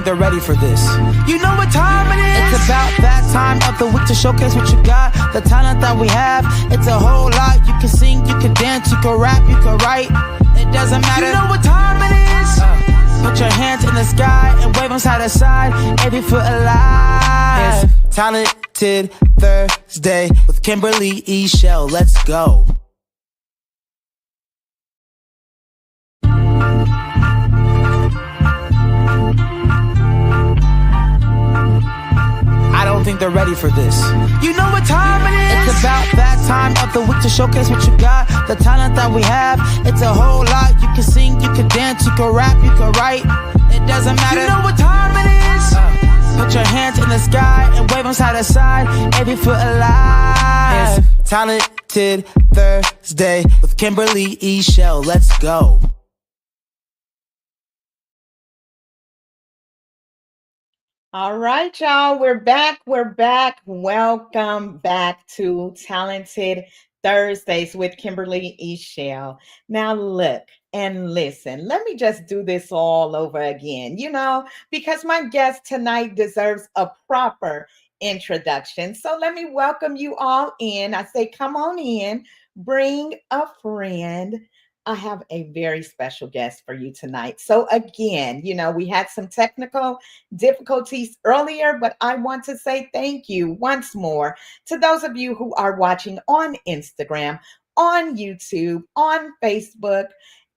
they're ready for this. You know what time it is? It's about that time of the week to showcase what you got, the talent that we have. It's a whole lot. You can sing, you can dance, you can rap, you can write. It doesn't matter. You know what time it is? Put your hands in the sky and wave them side to side. Every foot alive. It's Talented Thursday with Kimberly, Eichelle. Let's go. I don't think they're ready for this. You know what time it is? It's about that time of the week to showcase what you got, the talent that we have. It's a whole lot. You can sing, you can dance, you can rap, you can write. It doesn't matter. You know what time it is? Put your hands in the sky and wave them side to side. Every foot alive. It's Talented Thursday with Kimberly, Eichelle. Let's go. All right, y'all, we're back. Welcome back to Talented Thursdays with Kimberly, Eichelle. Now look and listen. Let me just do this all over again, because my guest tonight deserves a proper introduction. So let me welcome you all in. I say, come on in, bring a friend. I have a very special guest for you tonight. So again, we had some technical difficulties earlier, but I want to say thank you once more to those of you who are watching on Instagram, on YouTube, on Facebook,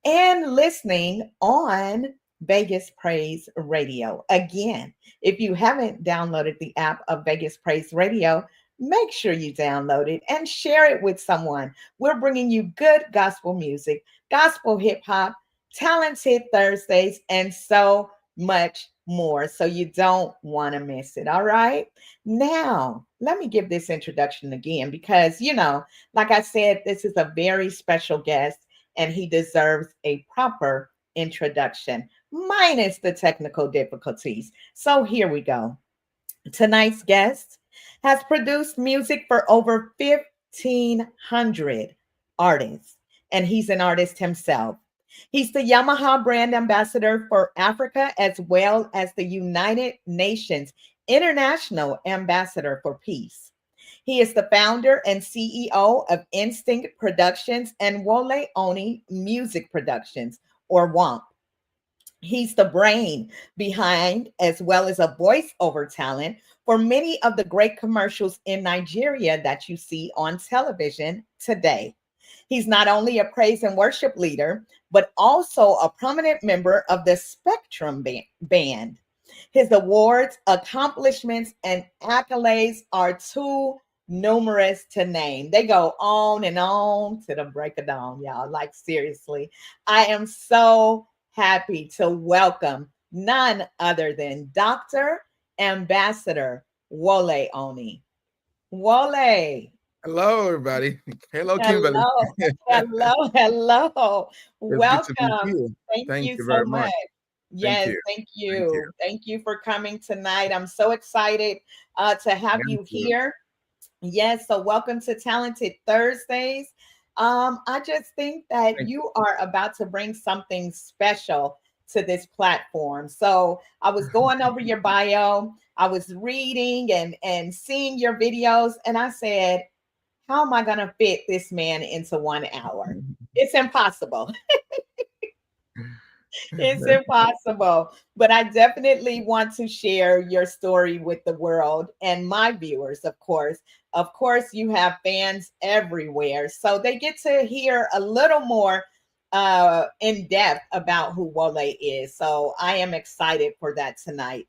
and listening on Vegas Praise Radio. Again, if you haven't downloaded the app of Vegas Praise Radio, make sure you download it and share it with someone. We're bringing you good gospel music, gospel hip hop, Talented Thursdays, and so much more. So you don't want to miss it. All right. Now, let me give this introduction again because, like I said, this is a very special guest and he deserves a proper introduction, minus the technical difficulties. So here we go. Tonight's guest has produced music for over 1,500 artists, and he's an artist himself. He's the Yamaha brand ambassador for Africa, as well as the United Nations International Ambassador for Peace. He is the founder and CEO of Instinct Productions and Wole Oni Music Productions, or WOMP. He's the brain behind, as well as a voiceover talent for many of the great commercials in Nigeria that you see on television today. He's not only a praise and worship leader, but also a prominent member of the Spectrum Band. His awards, accomplishments, and accolades are too numerous to name. They go on and on to the break of dawn, y'all. Like, seriously, I am so happy to welcome none other than Dr. Ambassador Wole Oni. Wole. Hello, everybody. Hello, Kimberly. Hello. Welcome. Thank you very so much. Yes, thank you. Thank you for coming tonight. I'm so excited to have you here. Yes, so welcome to Talented Thursdays. I just think that you are about to bring something special to this platform. So I was going over your bio, I was reading and seeing your videos, and I said, how am I going to fit this man into 1 hour? It's impossible. It's impossible. But I definitely want to share your story with the world and my viewers, of course. Of course, you have fans everywhere, so they get to hear a little more in depth about who Wole is. So I am excited for that tonight.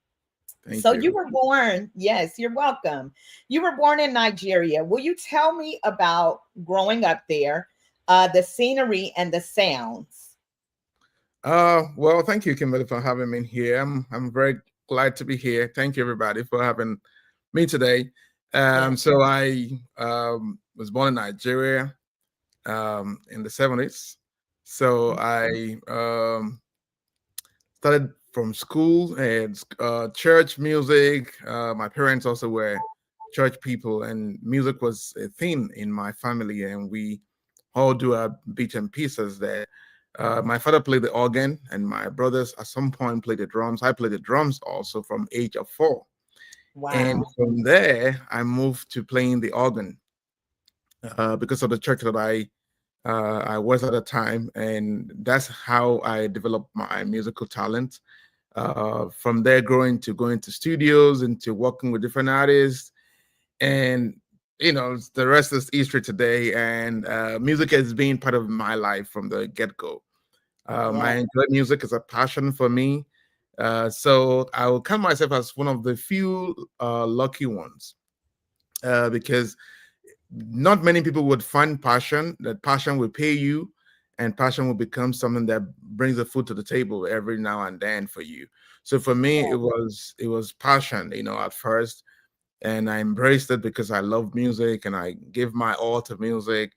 Thank you. You were born, yes, you're welcome. You were born in Nigeria. Will you tell me about growing up there, the scenery and the sounds? Well, thank you, Kimberly, for having me here. I'm very glad to be here. Thank you, everybody, for having me today. So I was born in Nigeria in the 70s. So I started from school and church music. My parents also were church people, and music was a thing in my family, and we all do our bits and pieces there. My father played the organ, and my brothers at some point played the drums. I played the drums also from age of 4. And Wow. from there, I moved to playing the organ because of the church that I was at the time, and that's how I developed my musical talent. From there, going to studios, into working with different artists, and the rest is history today. And music has been part of my life from the get-go. I Yes. enjoy music as a passion for me. So I will count myself as one of the few lucky ones, because not many people would find passion. That passion will pay you, and passion will become something that brings the food to the table every now and then for you. So for me, it was passion, at first, and I embraced it because I love music and I give my all to music.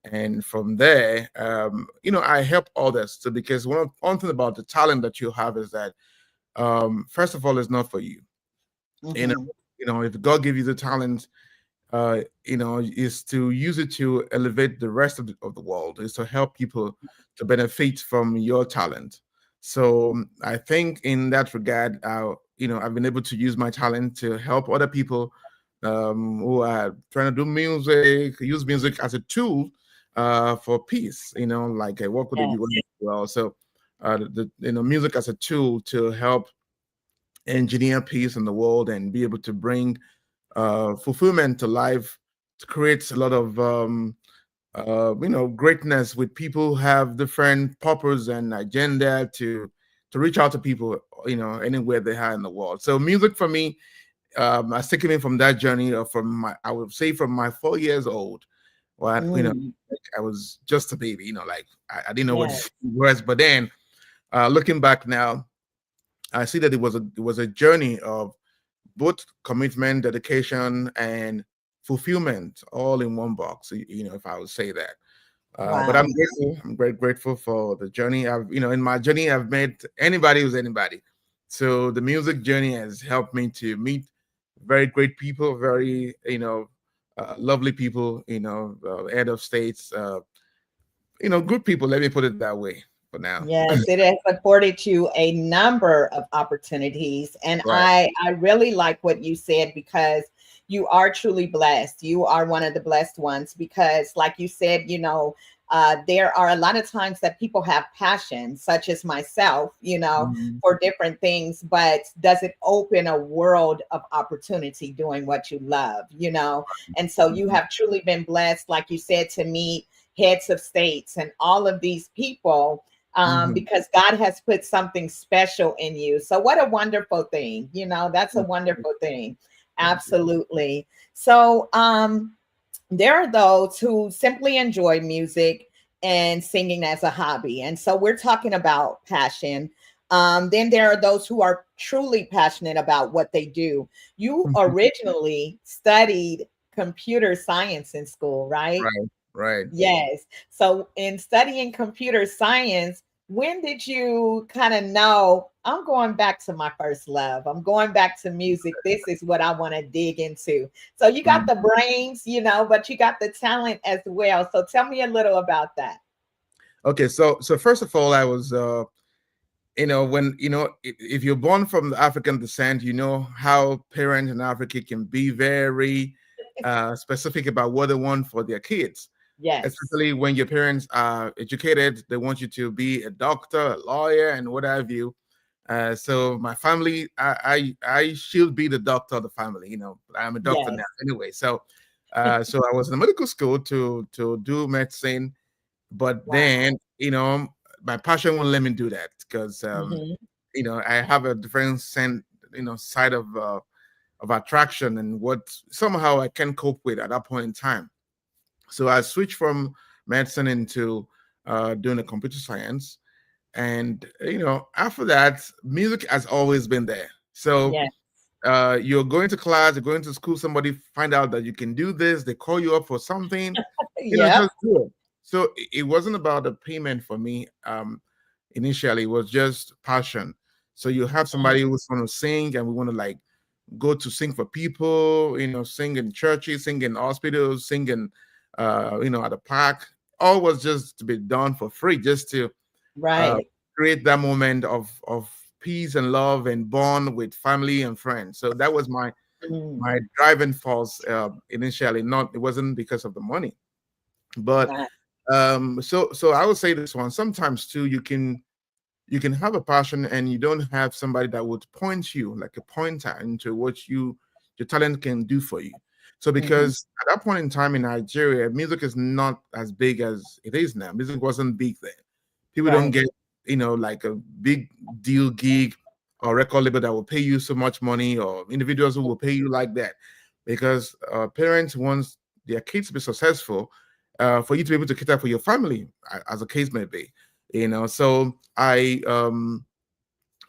And from there, I help others too, because one thing about the talent that you have is that, first of all, it's not for you. You know, Hmm. if God give you the talent, is to use it to elevate the rest of the world, is to help people to benefit from your talent. So I think in that regard, I've been able to use my talent to help other people who are trying to do music, use music as a tool for peace. Like I work with the UN Yes. as well. So music as a tool to help engineer peace in the world and be able to bring fulfillment to life, to create a lot of greatness with people who have different purpose and agenda to reach out to people, anywhere they are in the world. So music for me has taken me from that journey, or from my, I would say, from my 4 years old. Well, Mm. like I was just a baby, like I didn't know what Yes. it was. But then, looking back now, I see that it was a journey of both commitment, dedication, and fulfillment all in one box. If I would say that. But I'm Wow. grateful. I'm grateful for the journey. In my journey, I've met anybody who's anybody. So the music journey has helped me to meet very great people, very lovely people. Head of states. Good people. Let me put it that way for now. Yes, it has afforded you a number of opportunities. And Right. I really like what you said, because you are truly blessed. You are one of the blessed ones, because, like you said, there are a lot of times that people have passion, such as myself, Mhm. for different things, but does it open a world of opportunity doing what you love? And so you Mhm. have truly been blessed, like you said, to meet heads of states and all of these people, Mhm. because God has put something special in you. So, what a wonderful thing. That's a wonderful thing. Thank you. Absolutely. So, there are those who simply enjoy music and singing as a hobby. And so, we're talking about passion. Then there are those who are truly passionate about what they do. You Mhm. originally studied computer science in school, right? Right. Right. Yes. So, in studying computer science, when did you kind of know, I'm going back to my first love? I'm going back to music. This is what I want to dig into. So, you got the Mhm. brains, but you got the talent as well. So, tell me a little about that. Okay, so first of all, I was when if you're born from the African descent, you know how parents in Africa can be very specific about what they want for their kids, Yes. especially when your parents are educated. They want you to be a doctor, a lawyer, and what have you. So my family, I should be the doctor of the family. I'm a doctor now Yes. anyway. So I was in a medical school to do medicine, but Wow. then my passion won't let me do that, because Hmm. I have a different side of attraction, and what somehow I can cope with at that point in time. So I switched from medicine into doing the computer science. And after that, music has always been there. So Yes. you're going to class, you're going to school, somebody find out that you can do this, they call you up for something, Yep. just do it. So it wasn't about the payment for me. Initially, it was just passion. So you have somebody who's want to sing, and we want to like go to sing for people, sing in churches, sing in hospitals, sing in, at the park. All was just to be done for free, just to Right. create that moment of peace and love and bond with family and friends. So that was Mm, my driving force initially. Not it wasn't because of the money, but right. so I would say this one. Sometimes too, you can have a passion and you don't have somebody that would point you like a pointer into what your talent can do for you. So Hmm. because at that point in time in Nigeria, music is not as big as it is now. Music wasn't big then. People don't Right. get, like a big deal gig or record label that will pay you so much money, or individuals who will pay you like that, because parents want their kids to be successful, for you to be able to cater for your family, as a case may be. So I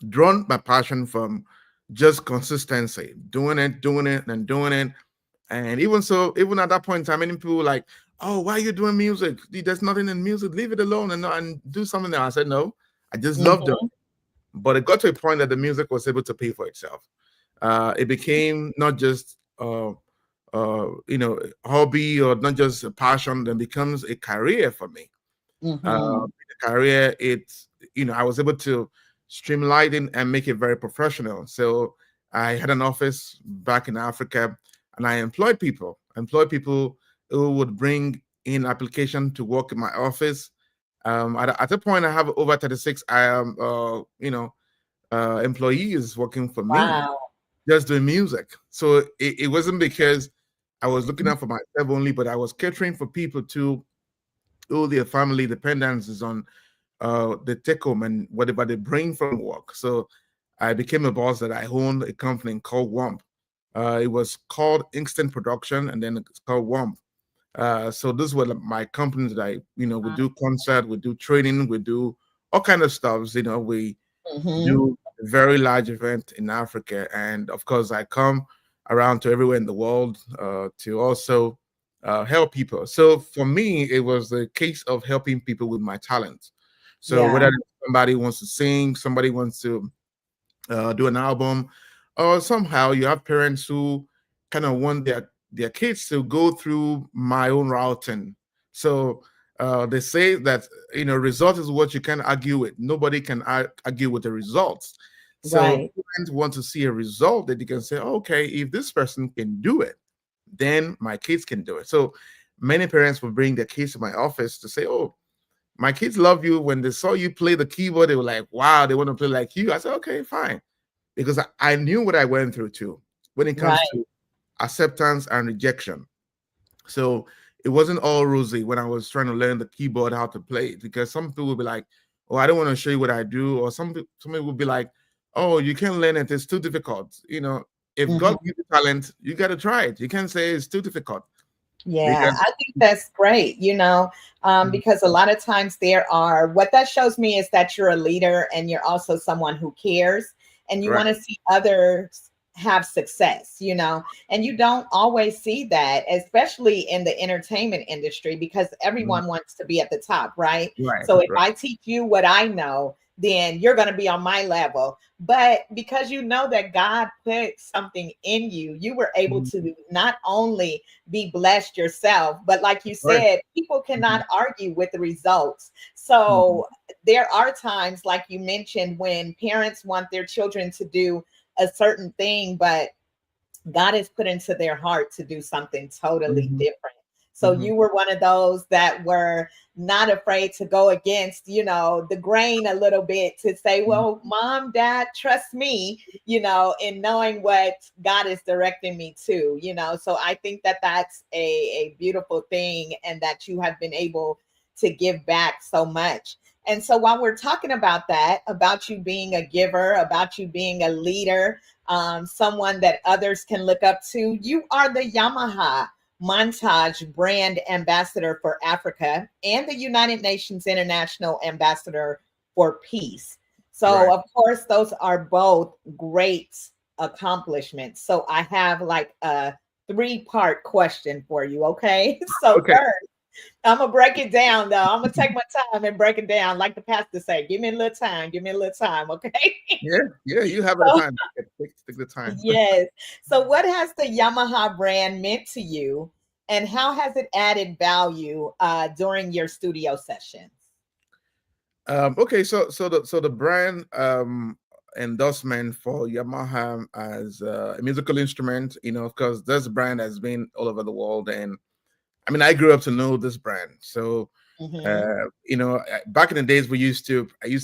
drawn my passion from just consistency, doing it and doing it. And even so, even at that point in time, many people were like, oh, why are you doing music? There's nothing in music, leave it alone and do something else. I said no, I just loved it. Hmm. But it got to a point that the music was able to pay for itself. It became not just hobby, or not just a passion, then becomes a career for me. Hmm. Career, I was able to streamline it and make it very professional. So I had an office back in Africa, and I employed people who would bring in application to work in my office. At a point, I have over 36 employees working for me, Wow. just doing music. So it wasn't because I was looking out for myself only, but I was catering for people too, all their family dependencies on the take home and whatever they bring from work. So I became a boss that I owned a company called WAMP. It was called Instant Production, and then it's called WAMP. So this were my companies that we do concert, we do training, we do all kind of stuff. We Hmm. do a very large event in Africa, and of course, I come around to everywhere in the world to also help people. So for me, it was a case of helping people with my talent. So Yeah. whether somebody wants to sing, somebody wants to do an album, or somehow you have parents who kind of want their kids to go through my own routing. So they say that result is what you can argue with. Nobody can argue with the results. So Right. parents want to see a result that you can say, okay, if this person can do it, then my kids can do it. So many parents will bring their kids to my office to say, oh, my kids love you. When they saw you play the keyboard, they were like, wow, they want to play like you. I said, okay, fine. Because I knew what I went through too when it comes Right. to acceptance and rejection. So it wasn't all rosy when I was trying to learn the keyboard, how to play it, because some people will be like, oh, I don't want to show you what I do. Or some people will be like, oh, you can't learn it. It's too difficult. If God Hmm. gives you talent, you got to try it. You can't say it's too difficult Yeah, because I think that's great, because a lot of times what that shows me is that you're a leader and you're also someone who cares and you want right. to see others have success, and you don't always see that, especially in the entertainment industry, because Mhm. everyone wants to be at the top, right? Right. So if Right. I teach you what I know, then you're going to be on my level. But because you know that God put something in you, you were able Mhm. to not only be blessed yourself. But like you Right. said, people Mhm. cannot argue with the results. Mhm. So there are times, like you mentioned, when parents want their children to do a certain thing, but God has put into their heart to do something totally Mhm. different. So Mhm. you were one of those that were not afraid to go against, the grain a little bit to say, Mhm. well, mom, dad, trust me, in knowing what God is directing me to, So I think that that's a beautiful thing and that you have been able to give back so much. And so while we're talking about that, about you being a giver, about you being a leader, someone that others can look up to. You are the Yamaha Montage brand ambassador for Africa and the United Nations International Ambassador for Peace. So, Right. of course, those are both great accomplishments. So, I have like a three-part question for you. Okay. So, Okay. first, I'm gonna break it down though. I'm gonna take my time and break it down, like the pastor say. Give me a little time. Give me a little time. Okay. Yeah. Yeah. You have the So, time. Take the time. yes. So, what has the Yamaha brand meant to you, and how has it added value during your studio sessions? Okay, so the brand endorsement for Yamaha as a musical instrument, because this brand has been all over the world, and I mean, I grew up to know this brand. So, Mm-hmm. back in the days, I used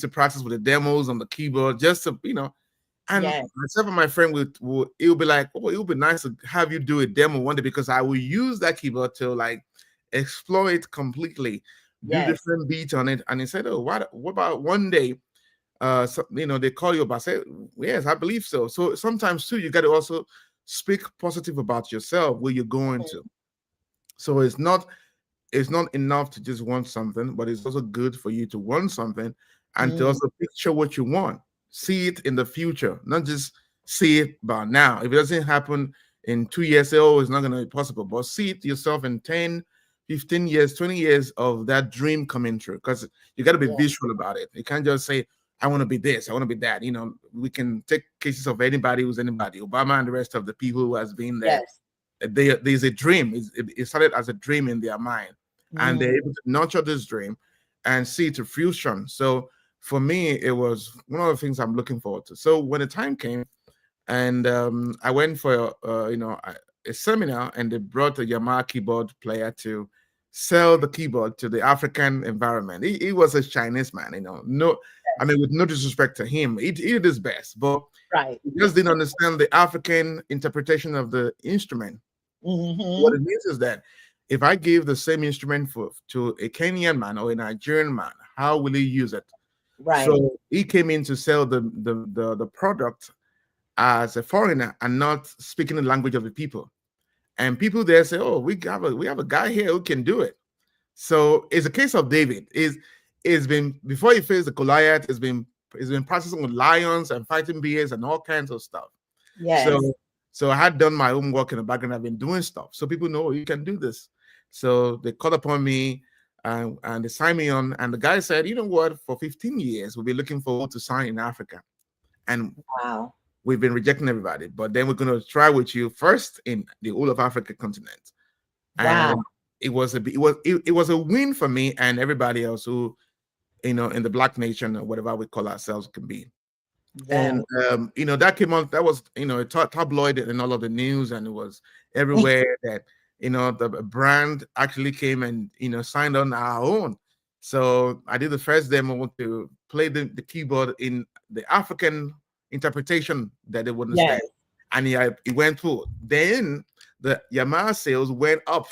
to practice with the demos on the keyboard just to, and Yes, myself and my friend would it would be like, oh, it would be nice to have you do a demo one day because I will use that keyboard to like explore it completely, do yes, different beats on it. And he said, oh, what about one day? They call you up. I say, yes, I believe so. So sometimes too, you got to also speak positive about yourself where you're going to. So it's not enough to just want something, but it's also good for you to want something and to mm, also picture what you want. See it in the future, not just see it by now. If it doesn't happen in 2 years, say, oh, it's not going to be possible. But see it yourself in 10, 15 years, 20 years of that dream coming true. Because you got to be yeah, visual about it. You can't just say, I want to be this, I want to be that. We can take cases of anybody who's anybody, Obama and the rest of the people who has been there. yes, There's a dream. It started as a dream in their mind, and they're mm, able to nurture this dream and see it to fruition. So for me, it was one of the things I'm looking forward to. So when the time came, and I went for a seminar, and they brought a Yamaha keyboard player to sell the keyboard to the African environment. He was a Chinese man, no, I mean, with no disrespect to him, he did his best, but right. he just didn't understand the African interpretation of the instrument. What Mm-hmm. it means is that if I give the same instrument to a Kenyan man or a Nigerian man, how will he use it? Right. So he came in to sell the product as a foreigner and not speaking the language of the people. And people there say, "Oh, we have a guy here who can do it." So it's a case of David. Is been before he faced the Goliath. It's been practicing with lions and fighting bears and all kinds of stuff. Yes. So so I had done my own work in the background. I've been doing stuff. So people know, "Oh, you can do this." So they called upon me and they signed me on. And the guy said, you know what, for 15 years, we'll be looking forward to sign in Africa. And Wow. we've been rejecting everybody. But then we're gonna try with you first in the whole of Africa continent. Wow. And it was a win for me and everybody else who, in the Black nation or whatever we call ourselves can be. And Yes. that came on, that was a tabloid in all of the news, and it was everywhere that the brand actually came and signed on our own. So I did the first demo to play the keyboard in the African interpretation that they would understand, Yes. and it went through. Then the Yamaha sales went up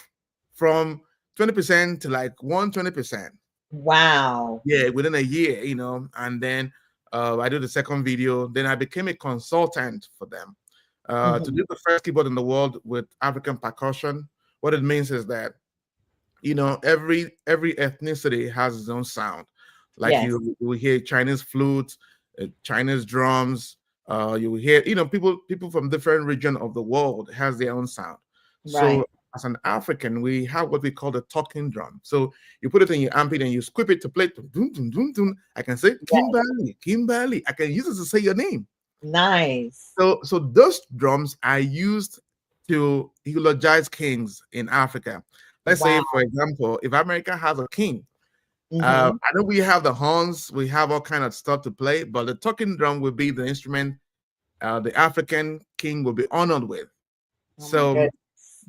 from 20% to like 120%. Wow. Yeah, within a year, and then I did the second video. Then I became a consultant for them to Mhm. do the first keyboard in the world with African percussion. What it means is that every ethnicity has its own sound. Like Yes. you will hear Chinese flutes, Chinese drums. You will hear people from different region of the world has their own sound. Right. So as an African, we have what we call the talking drum. So you put it in your amped and you squip it to play. Dun, dun, dun, dun. I can say Yes. Kimberly, Kimberly. I can use it to say your name. Nice. So those drums are used to eulogize kings in Africa. Let's say, Wow. for example, if America has a king, Mhm. I know we have the horns, we have all kind of stuff to play, but the talking drum will be the instrument the African king will be honored with. Oh my So, goodness.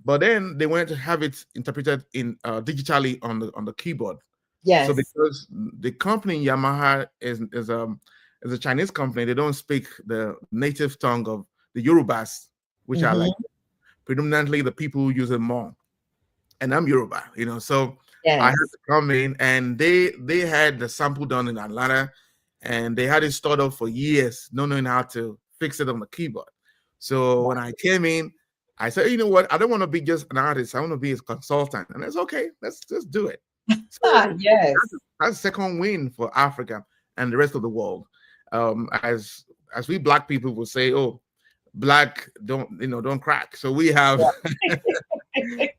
but then they wanted to have it interpreted in digitally on the keyboard. So Yes. because the company Yamaha is a Chinese company, they don't speak the native tongue of the Yorubas, which are like Mhm. predominantly the people who use it more. And I'm Yoruba, so I had Yes. to come in, and they had the sample done in Atlanta, and they had it stored up for years, not knowing how to fix it on the keyboard. So Wow. when I came in, I said, you know what, I don't want to be just an artist, I want to be a consultant. And it's okay, let's just do it. So Ah, yes. that's a second win for Africa and the rest of the world. As we black people will say, oh, black don't crack. So we have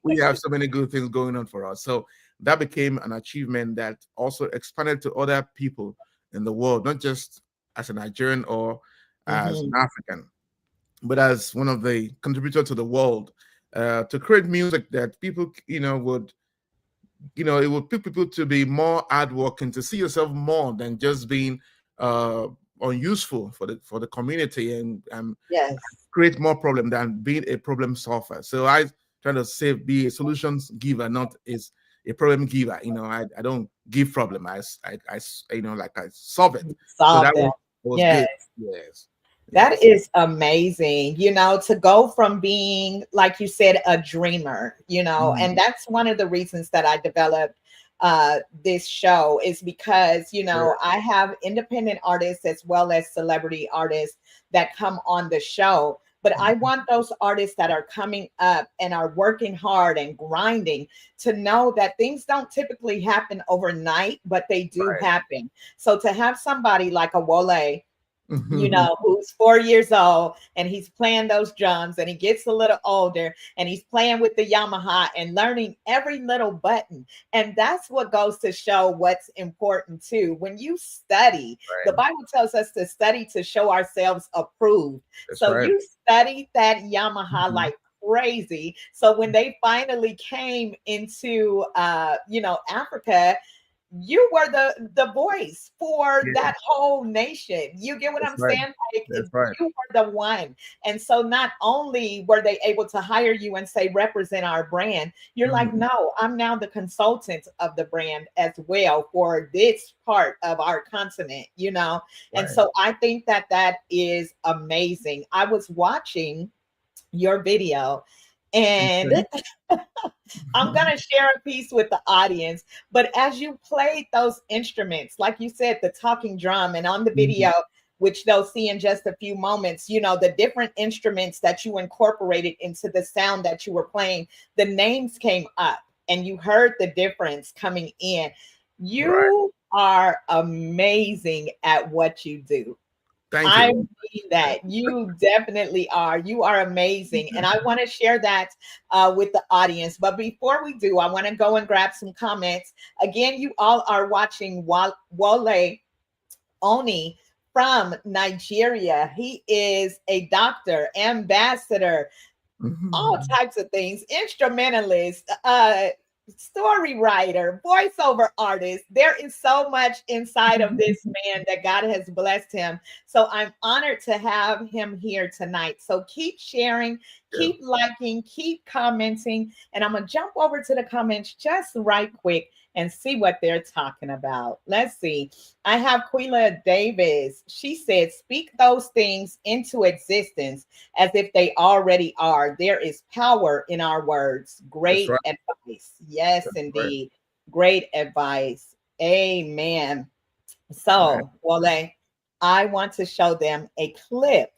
we have so many good things going on for us. So that became an achievement that also expanded to other people in the world, not just as a Nigerian or as an Mhm. African, but as one of the contributors to the world, to create music that people, would it will put people to be more hardworking, to see yourself more than just being unuseful for the community, and Yes. create more problem than being a problem solver. So I try to say be a solutions giver, not is a problem giver. I don't give problem. I like I solve it. So Solve that them. was Yes. good. Yes. That is amazing, to go from being, like you said, a dreamer, and that's one of the reasons that I developed this show is because, I have independent artists as well as celebrity artists that come on the show. But I want those artists that are coming up and are working hard and grinding to know that things don't typically happen overnight, but they do happen. So to have somebody like a Wole, who's 4 years old and he's playing those drums and he gets a little older and he's playing with the Yamaha and learning every little button. And that's what goes to show what's important too. When you study, the Bible tells us to study to show ourselves approved. You studied that Yamaha like crazy. So when they finally came into Africa, you were the voice for that whole nation. You get what I'm saying? Like, you were the one. And so not only were they able to hire you and say, represent our brand, you're like, no, I'm now the consultant of the brand as well for this part of our continent, And so I think that is amazing. I was watching your video and I'm going to share a piece with the audience. But as you played those instruments, like you said, the talking drum, and on the video, which they'll see in just a few moments, the different instruments that you incorporated into the sound that you were playing, the names came up and you heard the difference coming in. You are amazing at what you do. Thank you. I mean that. You definitely are. You are amazing. And I want to share that with the audience. But before we do, I want to go and grab some comments. Again, you all are watching Wole Oni from Nigeria. He is a doctor, ambassador, all types of things, instrumentalist, story writer, voiceover artist. There is so much inside of this man that God has blessed him. So I'm honored to have him here tonight. So keep sharing, keep liking, keep commenting, and I'm gonna jump over to the comments just right quick and see what they're talking about. Let's see. I have Quila Davis. She said, speak those things into existence as if they already are. There is power in our words. Great advice. Yes, indeed. Great advice. Amen. So, Wole, I want to show them a clip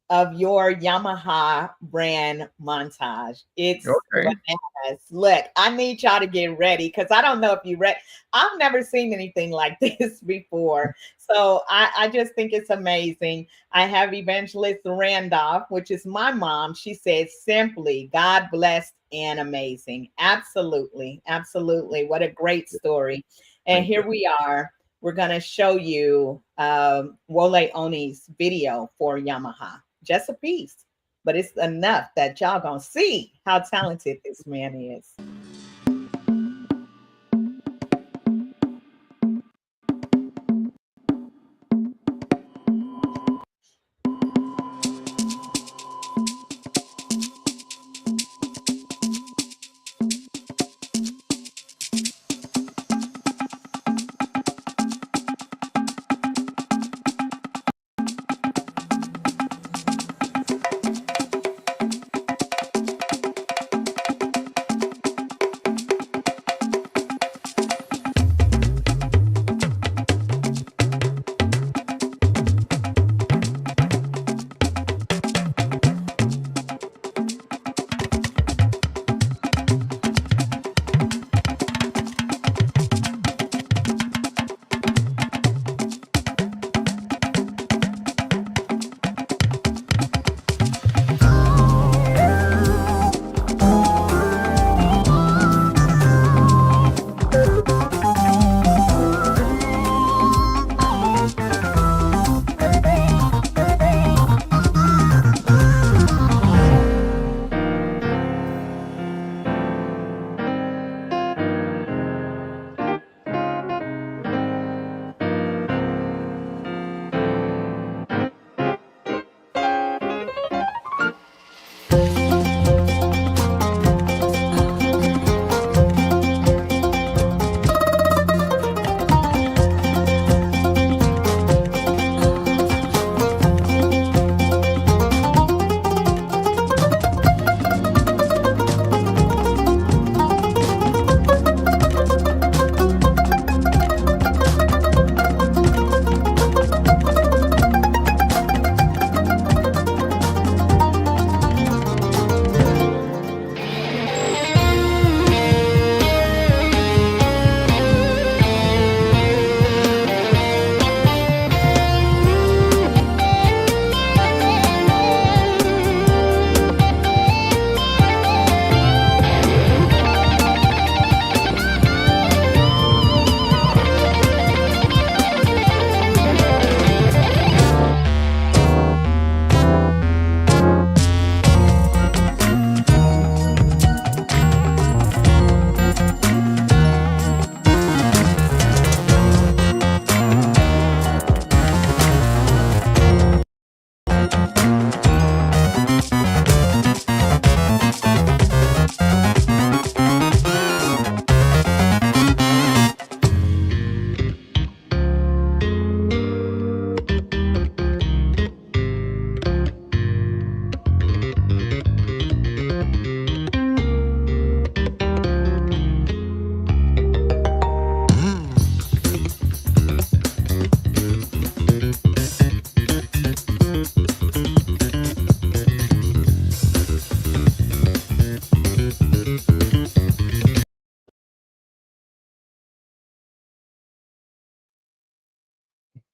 of your Yamaha brand montage. It's bananas. Look, I need y'all to get ready because I don't know if you read. I've never seen anything like this before. So I just think it's amazing. I have Evangelist Randolph, which is my mom. She says simply, God blessed and amazing. Absolutely. Absolutely. What a great story. And here we are. We're going to show you Wole Oni's video for Yamaha. Just a piece, but it's enough that y'all gonna see how talented this man is.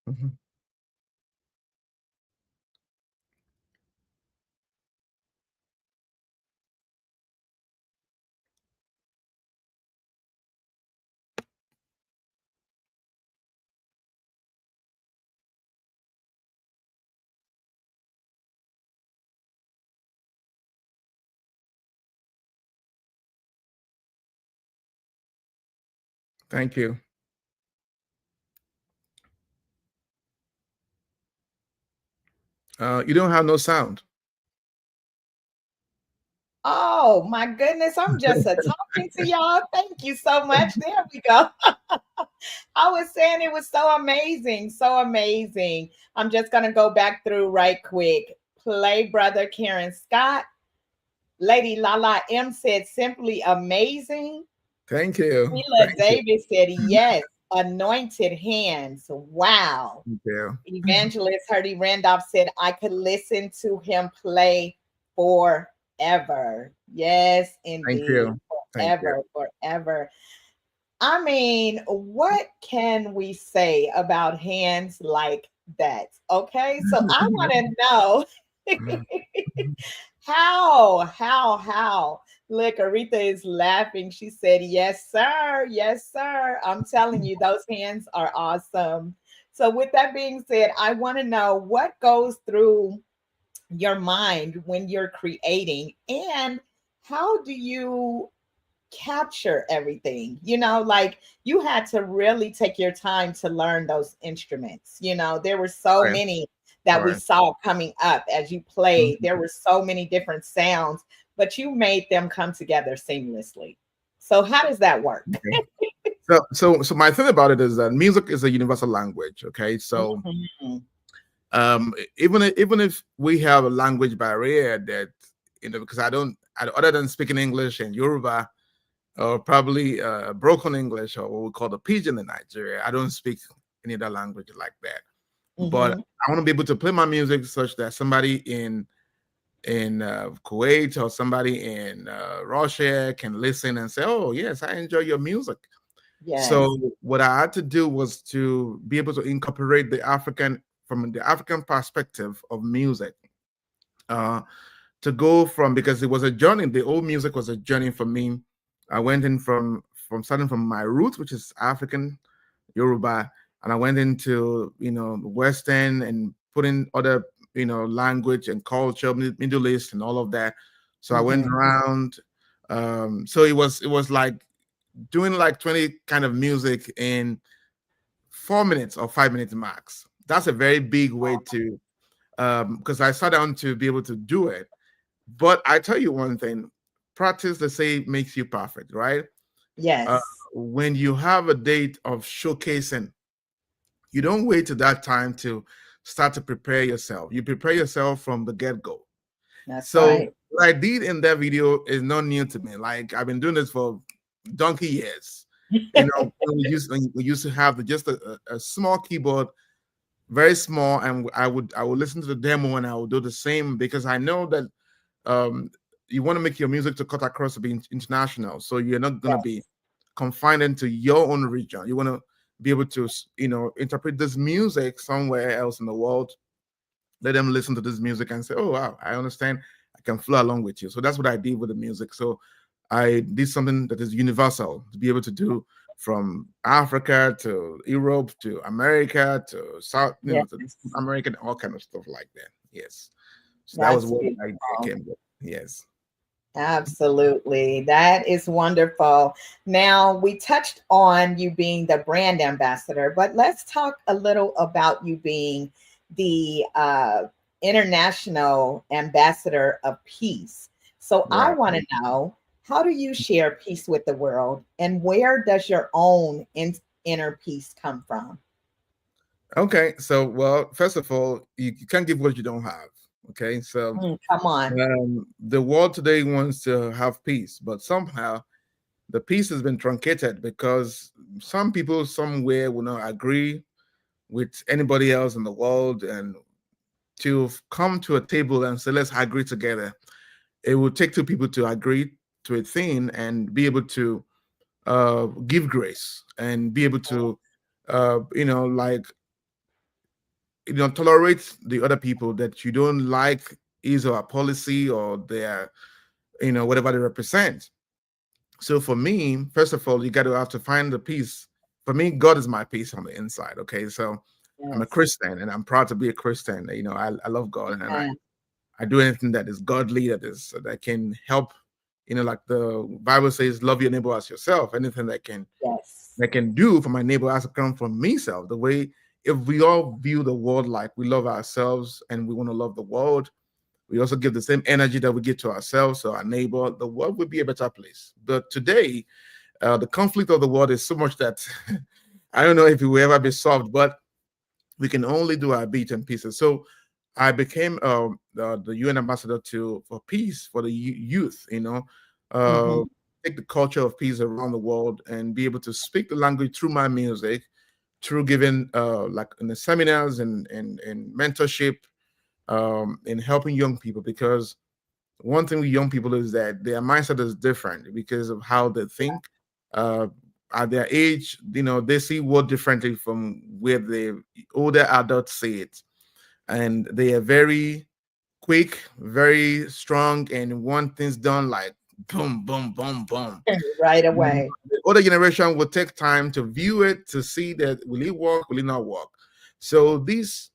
Mhm. Thank you. You don't have no sound. Oh my goodness, I'm just a talking to y'all. Thank you so much. There we go. I was saying it was so amazing, so amazing. I'm just gonna go back through right quick. Play brother Karen Scott. Lady Lala M said simply amazing. Thank you. Sheila Thank you. Davis said yes. Anointed hands. Wow. Thank you. Evangelist Hurdy Randolph said, I could listen to him play forever. Yes, Thank indeed. you. Thank you. Forever, forever. I mean, what can we say about hands like that? Okay, so I want to know how? Look, Aretha is laughing. She said, yes, sir. Yes, sir. I'm telling you, those hands are awesome. So, with that being said, I want to know what goes through your mind when you're creating, and how do you capture everything? Like you had to really take your time to learn those instruments. There were so Right. many that we Right. saw coming up as you played. Mhm. There were so many different sounds, but you made them come together seamlessly. So how does that work? Okay. So my thing about it is that music is a universal language. Okay. So Mhm. even if we have a language barrier that, because other than speaking English and Yoruba, or probably broken English, or what we call the pidgin in Nigeria, I don't speak any other language like that. But Mhm. I want to be able to play my music such that somebody in Kuwait or somebody in Russia can listen and say, "Oh, yes, I enjoy your music." Yes. So what I had to do was to be able to incorporate from the African perspective of music, uh, to go from, because it was a journey. The old music was a journey for me. I went in from starting from my roots, which is African Yoruba, and I went into Western and put in other language and culture, Middle East, and all of that. So I went Mhm. around. So it was like doing like 20 kind of music in 4 minutes or 5 minutes max. That's a very big way to, because I sat down to be able to do it. But I tell you one thing, practice, they say, makes you perfect, right? Uh, Yes. when you have a date of showcasing, you don't wait to that time to start to prepare yourself. You prepare yourself from the get-go. That's So right. what I did in that video is not new to me. Like, I've been doing this for donkey years. We used to have just a small keyboard, very small, and I would listen to the demo and I would do the same, because I know that um, you want to make your music to cut across to be international. So you're not going to be Yes. confined into your own region. You want to be able to, interpret this music somewhere else in the world. Let them listen to this music and say, "Oh wow, I understand. I can flow along with you." So that's what I did with the music. So I did something that is universal to be able to do from Africa to Europe to America to South, to Yes. American, all kind of stuff like that. Yes. So that was That's what the idea beautiful. came with. Yes. Absolutely. That is wonderful. Now, we touched on you being the brand ambassador, but let's talk a little about you being the international ambassador of peace. So, I Right. want to know, how do you share peace with the world, and where does your own inner peace come from? Okay. So, well, first of all, you can't give what you don't have. Okay. So, Come on. the world today wants to have peace, but somehow the peace has been truncated because some people somewhere will not agree with anybody else in the world, and to come to a table and say, let's agree together. It will take two people to agree to a thing and be able to give grace and be able to, like, tolerate the other people that you don't like his or her policy or their, whatever they represent. So for me, first of all, you got to have to find the peace. For me, God is my peace on the inside. Okay, so I'm a Yes. Christian, and I'm proud to be a Christian. I love God, and Amen. I do anything that is godly, that can help. Like the Bible says, love your neighbor as yourself. Anything Yes. that can do for my neighbor has to come from myself. The way, if we all view the world like we love ourselves and we want to love the world, we also give the same energy that we give to ourselves or our neighbor, the world would be a better place. But today, the conflict of the world is so much that I don't know if it will ever be solved, but we can only do our bit and pieces. So I became the UN ambassador for peace for the youth, uh, Mhm. take the culture of peace around the world and be able to speak the language through my music, through giving like in the seminars and mentorship, in helping young people. Because one thing with young people is that their mindset is different because of how they think. Uh, at their age, they see world differently from where the older adults see it, and they are very quick, very strong, and want things done like boom, boom, boom, boom. Right Mm, away. The older generation will take time to view it, to see that will it work, will it not work. So this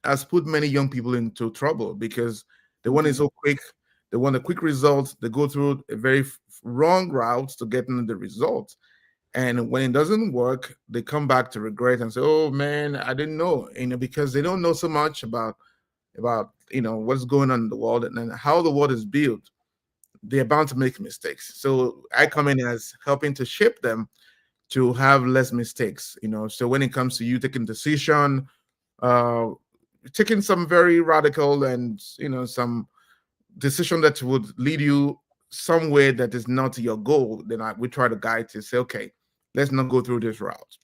has put many young people into trouble because they want it Mhm. so quick. They want a quick result. They go through a very wrong route to getting the result. And when it doesn't work, they come back to regret and say, "Oh man, I didn't know," because they don't know so much about what's going on in the world and how the world is built. They're bound to make mistakes. So I come in as helping to shape them to have less mistakes. So when it comes to you taking decision, uh, taking some very radical and some decision that would lead you somewhere that is not your goal, then we try to guide to say, okay, let's not go through this route.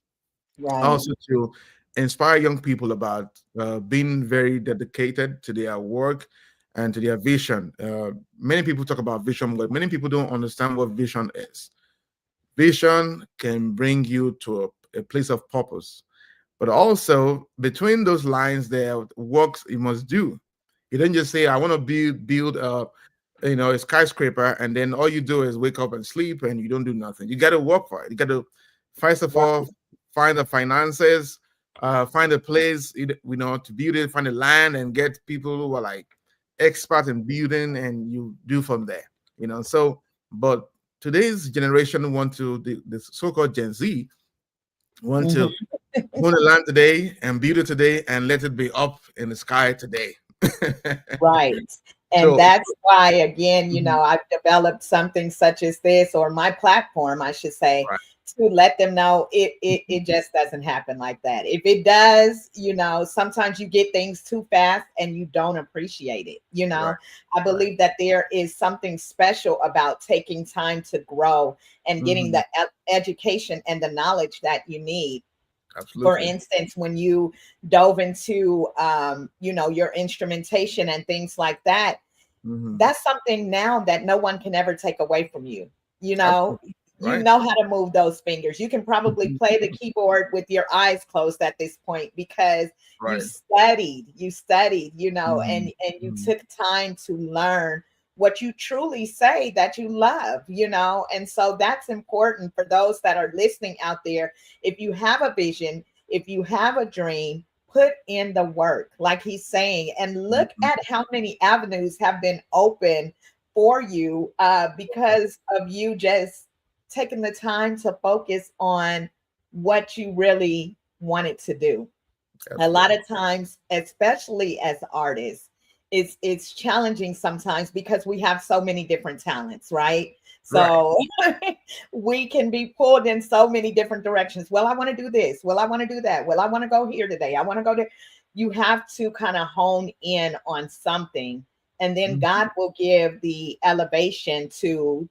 Right. Also to inspire young people about being very dedicated to their work and to their vision. Many people talk about vision, but many people don't understand what vision is. Vision can bring you to a place of purpose, but also between those lines, there are works you must do. You don't just say, "I want to build a skyscraper," and then all you do is wake up and sleep, and you don't do nothing. You got to work for it. You got to first of all Right. find the finances, find a place, to build it, find the land, and get people who are like expert in building, and you do from there. So, but today's generation want to the so-called Gen Z want to Mhm. own the land today and build it today and let it be up in the sky today. Right. And So, that's why, again, mhm, I've developed something such as this, or my platform, I should say, right. to let them know it just doesn't happen like that. If it does, sometimes you get things too fast and you don't appreciate it. Right. I Right. believe that there is something special about taking time to grow and getting Hmm. the education and the knowledge that you need. For Absolutely. instance, when you dove into your instrumentation and things like that, Hmm. that's something now that no one can ever take away from you. you know Absolutely. you Right. know how to move those fingers. You can probably Mhm. play the keyboard with your eyes closed at this point because Right. you studied, Hmm. and you Hmm. took time to learn what you truly say that you love, and so that's important for those that are listening out there. If you have a vision, if you have a dream, put in the work, like he's saying, and look Hmm. at how many avenues have been open for you, because of you just taking the time to focus on what you really wanted to do. A lot Absolutely. of times, especially as artists, it's challenging sometimes because we have so many different talents, right? Right. So we can be pulled in so many different directions. Well, I want to do this. Well, I want to do that. Well, I want to go here today. I want to go there. You have to kind of hone in on something, and then Mhm. God will give the elevation to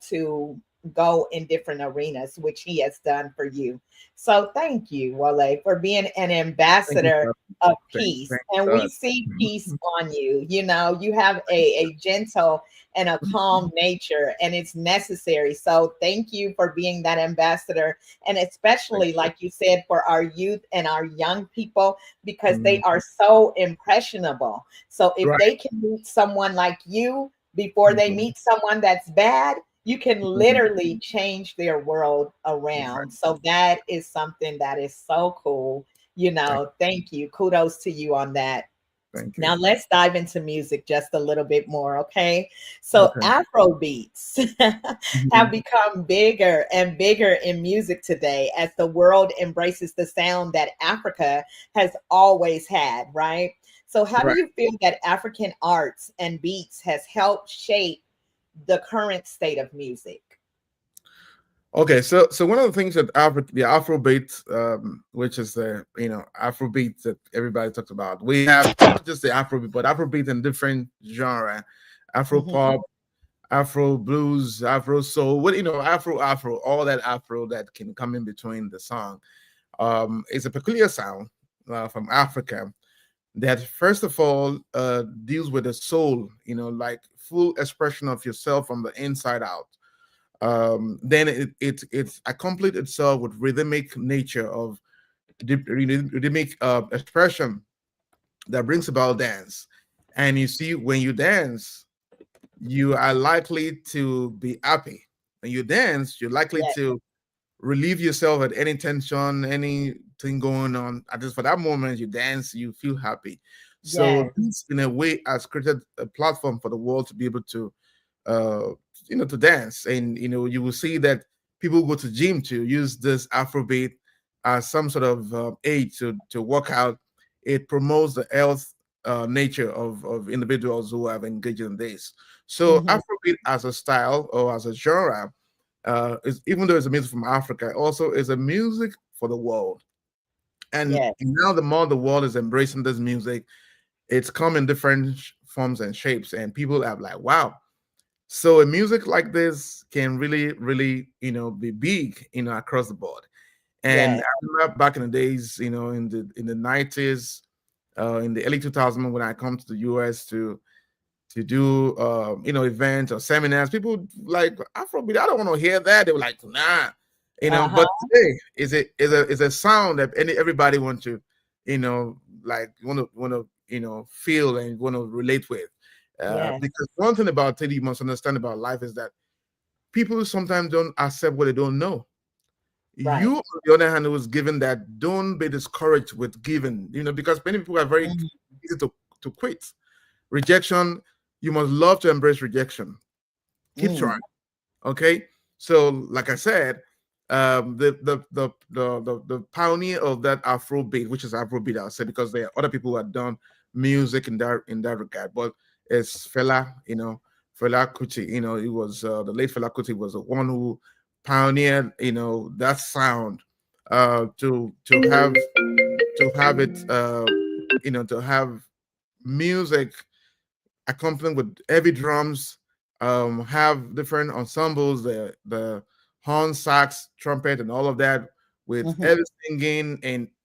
go in different arenas, which he has done for you. So thank you, Wole, for being an Thank you, ambassador God. of Thank peace. And we God. see peace on you. You know, you have a gentle and a calm nature, and it's necessary. So thank you for being that ambassador. And Thank especially, you. like you said, for our youth and our young people, because they Mhm. are so impressionable. So if Right. they can meet someone like you before they Mhm. meet someone that's bad, you can Mhm. literally change their world Right. around. So that is something that is so cool. You Thank, know, thank you. Kudos to you on that. thank Now you. let's dive into music just a little bit more, okay? So Okay. Afro beats have Mhm. become bigger and bigger in music today as the world embraces the sound that Africa has always had, right? So how do Right. you feel that African arts and beats has helped shape the current state of music? Okay. So one of the things that the Afrobeat, which is the Afrobeat that everybody talks about, we have not just the Afrobeat, but Afrobeat in different genre, Afro Mhm. pop, Afro blues, Afro soul, Afro, all that Afro that can come in between the song. It's a peculiar sound from Africa that first of all deals with the soul, like full expression of yourself from the inside out. Then it's accompanied itself with rhythmic nature of rhythmic expression that brings about dance. And you see, when you dance, you are likely to be happy. When you dance, you're likely Yes, to relieve yourself at any tension, anything going on. At just for that moment, you dance, you feel happy. So yes. this, in a way, has created a platform for the world to be able to, uh, to dance. And you will see that people go to gym to use this Afrobeat as some sort of aid to work out. It promotes the health nature of individuals who have engaged in this. So Mhm. Afrobeat as a style or as a genre is, even though it's a music from Africa, also is a music for the world. And Yes. now the more the world is embracing this music, it's come in different forms and shapes, and people are like, wow. So a music like this can really, really, be big, across the board. And Yes. I remember back in the days, in the 90s, in the early 2000s, when I come to the US to do events or seminars. People like Afrobeat. I don't want to hear that. They were like, nah, Uh-huh. But today is a sound that everybody want to, like want to feel and want to relate with. Yes. Because one thing about it you must understand about life is that people sometimes don't accept what they don't know. Right. You, on the other hand, was given that don't be discouraged with giving, because many people are very Mhm. easy to quit. Rejection, you must love to embrace rejection. Keep Mm. trying. Okay. So, like I said, the pioneer of that Afrobeat, which is Afrobeat, I'll say, because there are other people who have done music in that regard, but it's Fela Kuti. It was the late Fela Kuti was the one who pioneered, that sound to have it, to have music accompanied with heavy drums, have different ensembles, the horn, sax, trumpet, and all of that, with Mhm. heavy singing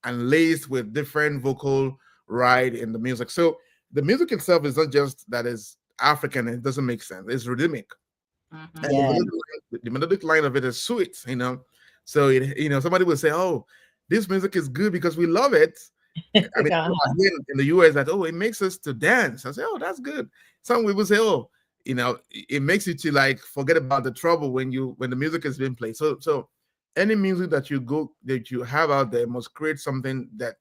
and laced with different vocal ride in the music. So the music itself is not just that is African; it doesn't make sense. It's rhythmic, and the Yes. melodic line of it is sweet. So somebody will say, "Oh, this music is good because we love it." I mean, people are Uh-huh. here in the US that, oh, it makes us to dance. I say, oh, that's good. Some people say, oh, it makes you to like forget about the trouble when the music is being played. So any music that you have out there must create something that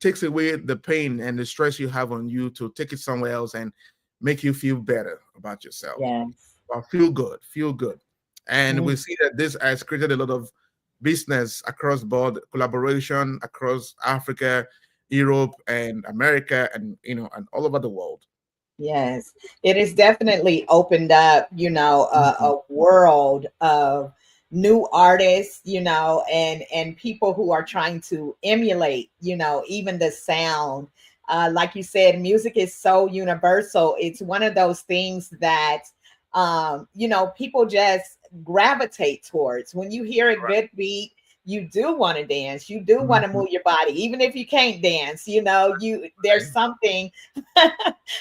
takes away the pain and the stress you have on you, to take it somewhere else and make you feel better about yourself, Yes. or feel good. And Mm. we see that this has created a lot of business across board, collaboration across Africa, Europe, and America, and all over the world. Yes. It has definitely opened up, Mhm. a world of new artists, and people who are trying to emulate, even the sound. Like you said, music is so universal. It's one of those things that people just gravitate towards. When you hear a Right. good beat, you do want to dance. You do want to Mhm. move your body, even if you can't dance. You there's Right. something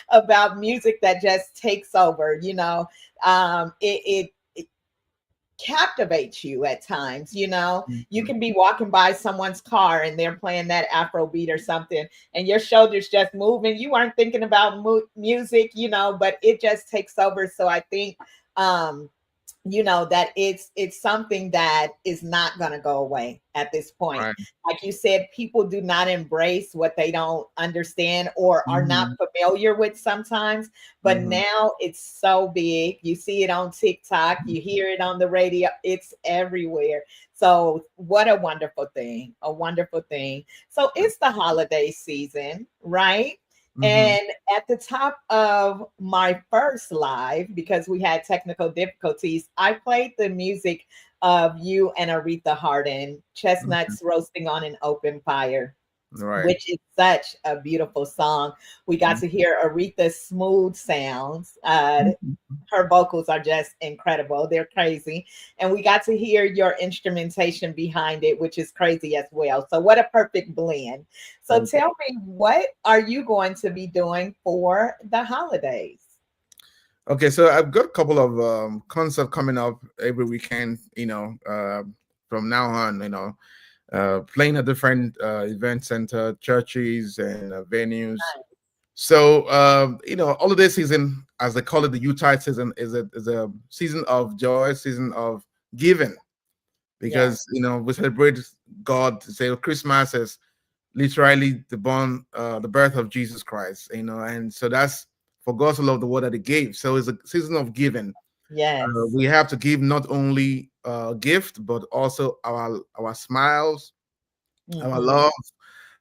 about music that just takes over. It captivates you at times. You Mhm. can be walking by someone's car and they're playing that Afro beat or something, and your shoulders just moving. You aren't thinking about music, but it just takes over. So I think um that it's something that is not going to go away at this point. Right. Like you said, people do not embrace what they don't understand or are not Mhm. familiar with sometimes, but Mhm. now it's so big. You see it on TikTok, you hear it on the radio, it's everywhere. So what a wonderful thing, a wonderful thing. So it's the holiday season, right? Mhm. And at the top of my first live, because we had technical difficulties, I played the music of you and Aretha Hardin, Mhm. Chestnuts Roasting on an Open Fire, Right. which is such a beautiful song. We got Mhm. to hear Aretha's smooth sounds. Mhm. Her vocals are just incredible. They're crazy. And we got to hear your instrumentation behind it, which is crazy as well. So, what a perfect blend. So, Thank you. tell me, what are you going to be doing for the holidays? Okay, so I've got a couple of concerts coming up every weekend. From now on, playing at different event center, churches, and venues. So, holiday season, as they call it, the Utah season, is a season of joy, season of giving, Yes, because we celebrate God. Say Christmas is literally the birth of Jesus Christ. And so that's for God to love the world that He gave. So it's a season of giving. yes. We have to give not only gift, but also our smiles, our Hmm. love,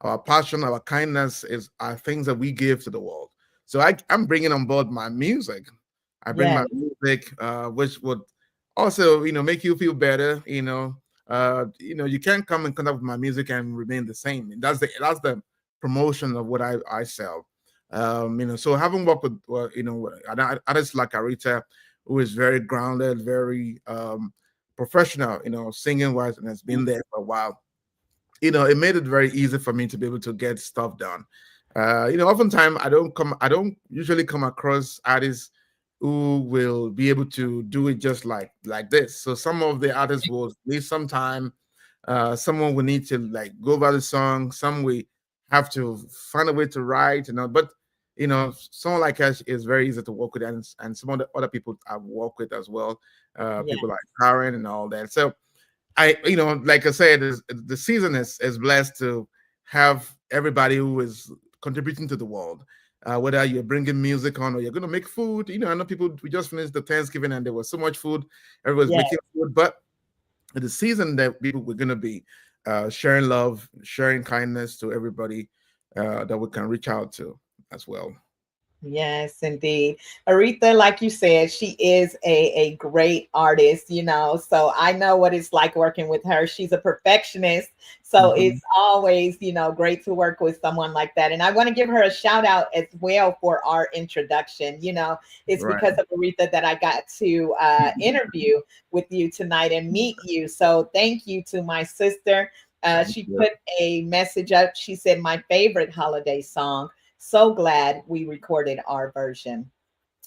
our passion, our kindness are things that we give to the world. So I'm bringing on board my music. I bring my Yes, music, which would also, make you feel better. You can't come in contact with my music and remain the same. That's the promotion of what I sell. So having worked with, artists like Arita, who is very grounded, very professional, singing wise, and has been there for a while. It made it very easy for me to be able to get stuff done. Oftentimes I don't usually come across artists who will be able to do it just like this. So some of the artists will need some time. Someone will need to like go over the song. Some we have to find a way to write, but someone like us is very easy to work with, and some of the other people I've worked with as well. yes, People like Karen and all that. So like I said, the season is blessed to have everybody who is contributing to the world. Whether you're bringing music on or you're going to make food. I know people. We just finished the Thanksgiving and there was so much food. Everyone's yes. making food, but the season that we're going to be sharing love, sharing kindness to everybody that we can reach out to as well. Yes, indeed. Aretha, like you said, she is a great artist, so I know what it's like working with her. She's a perfectionist. So Mhm. it's always, great to work with someone like that. And I want to give her a shout out as well for our introduction. It's Right. because of Aretha that I got to interview with you tonight and meet you. So thank you to my sister. Thank She you. put a message up. She said, my favorite holiday song. So glad we recorded our version.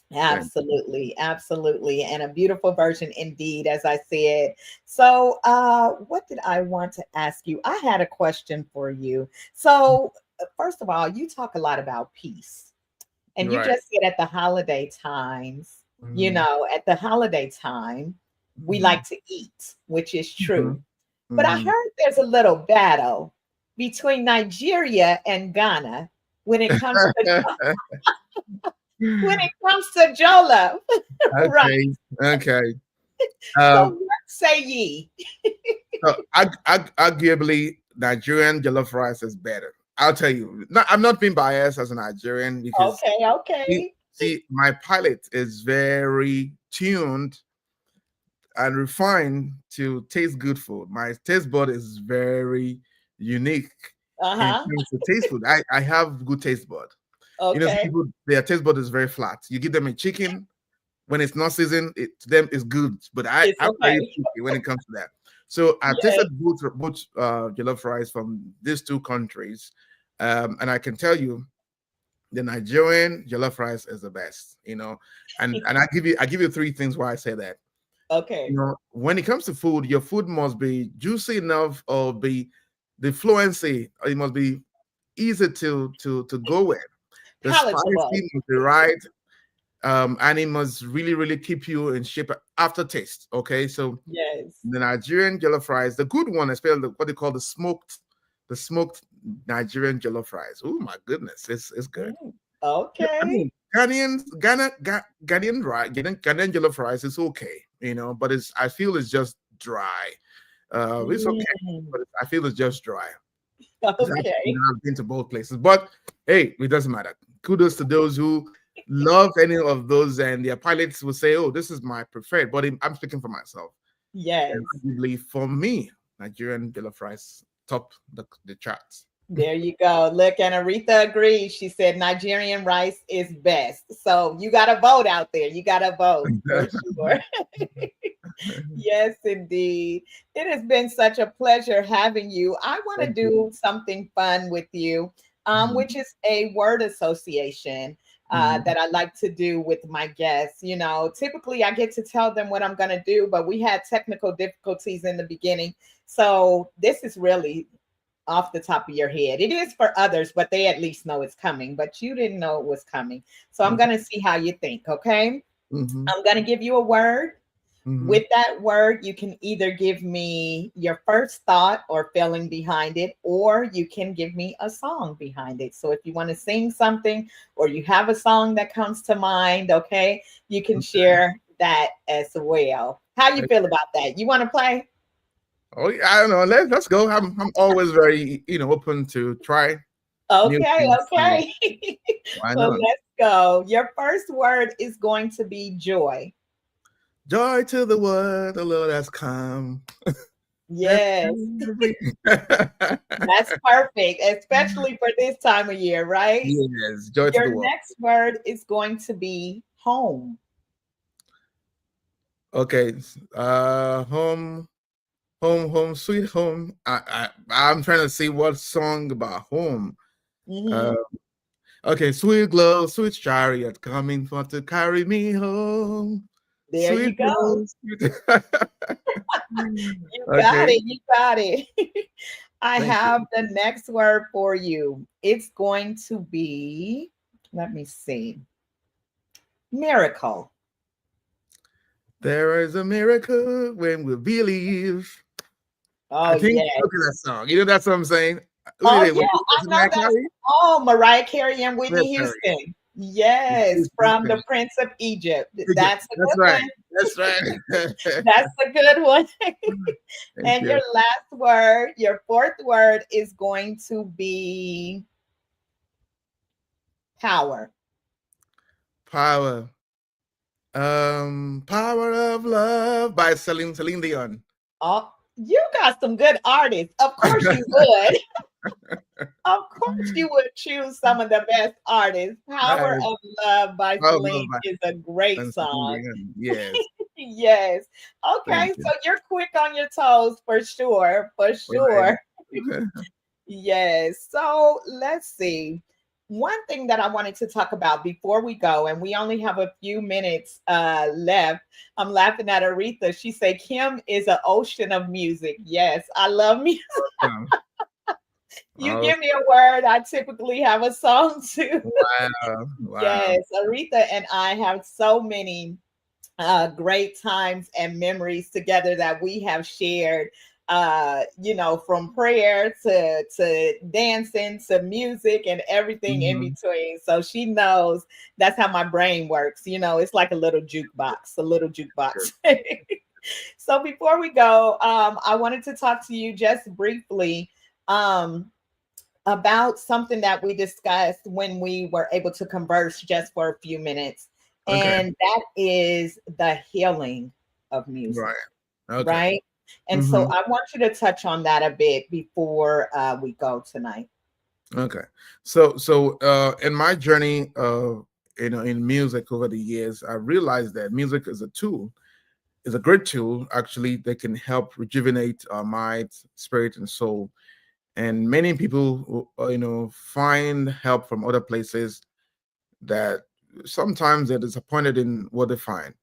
Thank Absolutely, absolutely. And a beautiful version indeed, as I said. So, what did I want to ask you? I had a question for you. So, first of all, you talk a lot about peace. And you. you Right. just said at the holiday times, Mhm. at the holiday time, we Mhm. like to eat, which is Mhm. true. But I Mhm. heard there's a little battle between Nigeria and Ghana when it comes to Jollof, right? Okay. Okay. So Um, what say ye? so arguably, Nigerian jollof rice is better. I'll tell you. I'm not being biased as a Nigerian because Okay, see, okay. see, my palate is very tuned and refined to taste good food. My taste bud is very unique in Uh-huh. terms of taste food. I have good taste bud. Some Okay. people, their taste bud is very flat. You give them a chicken, when it's not seasoned, to them is good. But It's I'm very okay. picky when it comes to that. So I've Yes. tasted both jollof rice from these two countries, and I can tell you the Nigerian jollof rice is the best. And I give you three things why I say that. Okay. When it comes to food, your food must be juicy enough, or be the fluency. It must be easy to go with. The Palatable. spicy must be right, and it must really, really keep you in shape after taste. Okay, so Yes. the Nigerian jollof rice, the good one, especially what they call the smoked Nigerian jollof rice. Oh my goodness, it's good. Mm, I okay. mean, Ghanaian jollof rice is okay, but I feel it's just dry. It's okay, Mm, but I feel it's just dry. okay. I've been to both places, but hey, it doesn't matter. Kudos to those who love any of those, and their pilots will say, "Oh, this is my preferred." But I'm speaking for myself. And Yes. arguably, for me, Nigerian jollof rice top the charts. There you go. Look, and Aretha agrees. She said Nigerian rice is best. So you got to vote out there. You got to vote for sure. Yes, indeed. It has been such a pleasure having you. I want to Thank you. do something fun with you, Mhm, which is a word association mhm, that I like to do with my guests. Typically I get to tell them what I'm going to do, but we had technical difficulties in the beginning. So this is really off the top of your head. It is for others, but they at least know it's coming, but you didn't know it was coming. So I'm okay. going to see how you think. Okay. Mhm, I'm going to give you a word. mhm. With that word, you can either give me your first thought or feeling behind it, or you can give me a song behind it. So if you want to sing something or you have a song that comes to mind, okay, you can share that as well. How you Okay. feel about that? You want to play? Oh, yeah, I don't know. Let's go. I'm always very open to try new Okay, things. So okay. why Well, not? let's go. Your first word is going to be joy. Joy to the world, the Lord has come. Let Yes, every that's perfect, especially for this time of year, right? yes, joy to Your the world. next word is going to be home. Okay, home, home, sweet home. I'm trying to see what song about home. Uh, Mhm. okay, sweet glow, sweet chariot coming for to carry me home. There Sweet you go. glow, sweet. You got Okay, it. You got it. I thank you. have the next word for you. It's going to be, let me see, miracle. There is a miracle when we believe. Oh, I think yes. look at that song. You know that's what I'm saying. Who did Oh, it? yeah. I Was it know Mariah that's, Carey? oh, Mariah Carey and Mariah Whitney Carey. Houston. Yes, from the Prince of Egypt. Egypt. That's a That's good right. one. That's right. That's a good one. Thank And your you. last word, your fourth word is going to be power. Power. Power of Love by Celine Dion. Oh, you got some good artists. Of course you would. Of course you would choose some of the best artists. Power Right. of Love by Power of Love Celine by is a great Celine song. Dion. Yes. Yes. Thank Okay, you. so you're quick on your toes for sure. For Right. sure. Yes. So let's see. One thing that I wanted to talk about before we go, and we only have a few minutes left. I'm laughing at Aretha. She said Kim is an ocean of music. Yes, I love music. Awesome. You Oh, give me a word, I typically have a song too. wow. Wow. Yes, Aretha and I have so many great times and memories together that we have shared, from prayer to dancing to music and everything in Mhm. between. So she knows that's how my brain works. It's like a little Good. jukebox. So before we go, I wanted to talk to you just briefly um, about something that we discussed when we were able to converse just for a few minutes. Okay. And that is the healing of Right. music, Okay. right? And so Hmm. I want you to touch on that a bit before we go tonight. Okay. So in my journey in music over the years, I realized that music is a tool, is a great tool actually that can help rejuvenate our minds, spirit, and soul. And many people, find help from other places that sometimes they're disappointed in what they find.